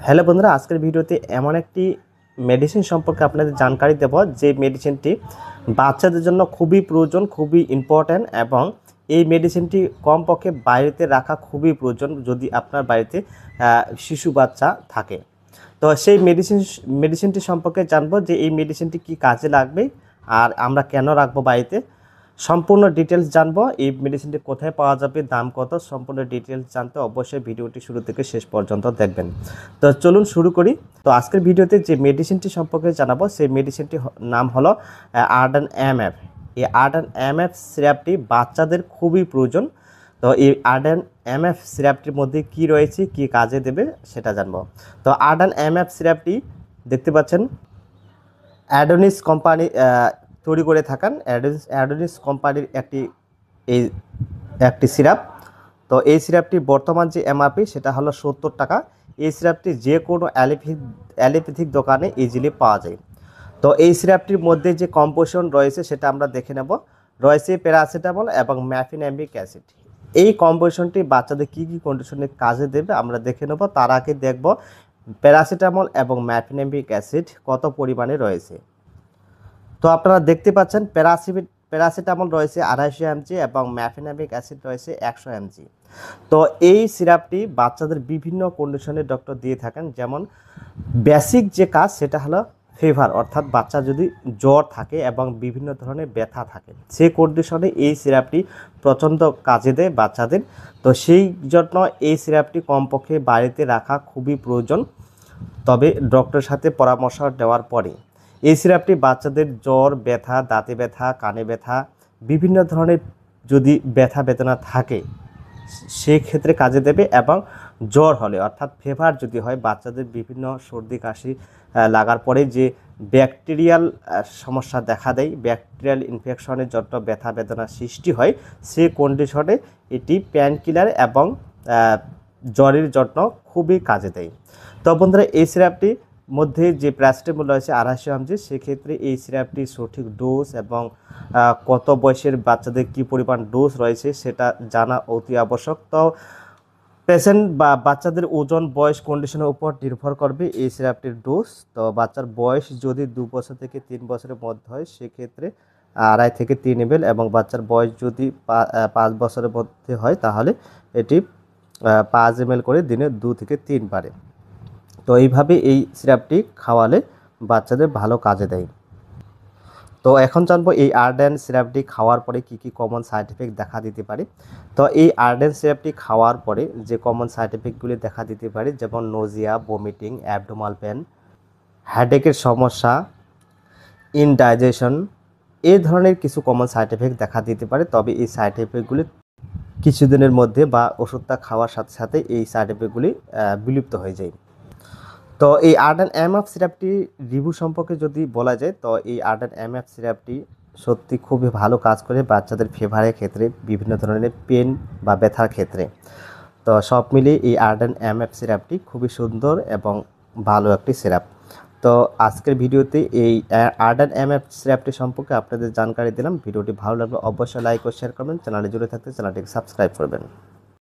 Hello বন্ধুরা, আজকের ভিডিওতে এমন একটি মেডিসিন সম্পর্কে আপনাদের জানকারি দেব যে মেডিসিনটি বাচ্চাদের জন্য খুবই প্রয়োজন, খুবই ইম্পর্ট্যান্ট এবং এই মেডিসিনটি কমপক্ষে বাড়িতে রাখা খুবই প্রয়োজন যদি আপনার বাড়িতে শিশু বাচ্চা থাকে। তো সেই মেডিসিনটি সম্পর্কে জানবো যে এই মেডিসিনটি কি কাজে লাগবে আর আমরা কেন রাখবো বাড়িতে। সম্পূর্ণ ডিটেলস জানবো, এই মেডিসিনটি কোথায় পাওয়া যাবে, দাম কত, সম্পূর্ণ ডিটেলস জানতে অবশ্যই ভিডিওটি শুরু থেকে শেষ পর্যন্ত দেখবেন। তো চলুন শুরু করি। তো আজকের ভিডিওতে যে মেডিসিনটি সম্পর্কে জানাবো সেই মেডিসিনটির নাম হলো আরডান এমএফ। এই আরডান এমএফ সিরাপটি বাচ্চাদের খুবই প্রয়োজন। তো এই আরডান এমএফ সিরাপটির মধ্যে কি রয়েছে, কি কাজে দেবে সেটা জানবো। তো আরডান এমএফ সিরাপটি দেখতে পাচ্ছেন অ্যাডোনিস কোম্পানি তৈরি করে থাকেন। অ্যাডোনিস কোম্পানির একটি সিরাপ। তো এই সিরাপটি বর্তমান যে এমআরপি সেটা হলো 70 টাকা। এই সিরাপটি যে কোনো অ্যালোপ্যাথিক দোকানে ইজিলি পাওয়া যায়। তো এই সিরাপটির মধ্যে যে কম্পোজিশন রয়েছে সেটা আমরা দেখে নেব। রয়েছে প্যারাসিটামল এবং ম্যাফিনামিক অ্যাসিড। এই কম্পোজিশনটি বাচ্চাদের কী কী কন্ডিশনে কাজে দেবে আমরা দেখে নেব। তার আগে দেখব প্যারাসিটামল এবং ম্যাফিনামিক অ্যাসিড কত পরিমাণে রয়েছে। তো আপনারা দেখতে পাচ্ছেন প্যারাসিটামল রয়েছে 250 mg এবং ম্যাফিনামিক অ্যাসিড রয়েছে 100 mg। তো এই সিরাপটি বাচ্চাদের বিভিন্ন কন্ডিশনে ডক্টর দিয়ে থাকেন। যেমন বেসিক যে কাজ সেটা হলো ফিভার, অর্থাৎ বাচ্চা যদি জ্বর থাকে এবং বিভিন্ন ধরনের ব্যথা থাকে সেই কন্ডিশনে এই সিরাপটি প্রচণ্ড কাজে দেয় বাচ্চাদের। তো সেই জন্য এই সিরাপটি কমপক্ষে বাড়িতে রাখা খুবই প্রয়োজন, তবে ডক্টরের সাথে পরামর্শ নেওয়ার পরে। এই সিরাপটি বাচ্চাদের জ্বর, ব্যথা, দাঁতে ব্যথা, কানে ব্যথা, বিভিন্ন ধরনের যদি ব্যথা বেদনা থাকে সেই ক্ষেত্রে কাজে দেবে। এবং জ্বর হলে অর্থাৎ ফিভার যদি হয়, বাচ্চাদের বিভিন্ন সর্দি কাশি লাগার পরে যে ব্যাকটেরিয়াল সমস্যা দেখা দেয়, ব্যাকটেরিয়াল ইনফেকশনের জন্য ব্যথা বেদনা সৃষ্টি হয়, সেই কন্ডিশনে এটি পেনকিলার এবং জ্বরের জন্য খুবই কাজে দেয়। তো বন্ধুরা, এই সিরাপটি মধ্যে যে প্যারাসিটামল রয়েছে 250 mg, সেক্ষেত্রে এই সিরাপটির সঠিক ডোজ এবং কত বয়সের বাচ্চাদের কি পরিমাণ ডোজ রয়েছে সেটা জানা অতি আবশ্যক। তো পেশেন্ট বা বাচ্চাদের ওজন, বয়স, কন্ডিশনের উপর নির্ভর করবে এই সিরাপটির ডোজ। তো বাচ্চার বয়স যদি 2 বছর থেকে 3 বছরের মধ্যে হয় সেক্ষেত্রে 2.5 থেকে 3 ml, এবং বাচ্চার বয়স যদি 5 বছরের মধ্যে হয় তাহলে এটি 5 ml করে দিনে 2 থেকে 3 বারে। তো এইভাবে এই সিরাপটি খাওয়ালে বাচ্চাদের ভালো কাজে দেয়। তো এখন জানবো এই আরডান সিরাপটি খাওয়ার পরে কি কি কমন সাইড এফেক্ট দেখা দিতে পারে। তো এই আরডান সিরাপটি খাওয়ার পরে যে কমন সাইড এফেক্টগুলি দেখা দিতে পারে, যেমন নোজিয়া, বমিটিং, অ্যাবডোমাল পেন, হেডেকের সমস্যা, ইনডাইজেশন, এই ধরনের কিছু কমন সাইড এফেক্ট দেখা দিতে পারে। তবে এই সাইড এফেক্টগুলি কিছুদিনের মধ্যে বা ওষুধটা খাওয়ার সাথে সাথে এই সাইড এফেক্টগুলি বিলুপ্ত হয়ে যায়। তো এই আরডান এমএফ সিরাপটি রিভিউ সম্পর্কে যদি বলা যায়, তো এই আরডান এমএফ সিরাপটি সত্যি খুবই ভালো কাজ করে বাচ্চাদের ফিভারের ক্ষেত্রে, বিভিন্ন ধরনের পেন বা ব্যথার ক্ষেত্রে। তো সব মিলিয়ে এই আরডান এমএফ সিরাপটি খুবই সুন্দর এবং ভালো একটি সিরাপ। তো আজকের ভিডিওতে এই আরডান এমএফ সিরাপটি সম্পর্কে আপনাদের জানকারি দিলাম। ভিডিওটি ভালো লাগলে অবশ্যই লাইক ও শেয়ার করবেন। চ্যানেলে জুড়ে থাকতে চ্যানেলটিকে সাবস্ক্রাইব করবেন।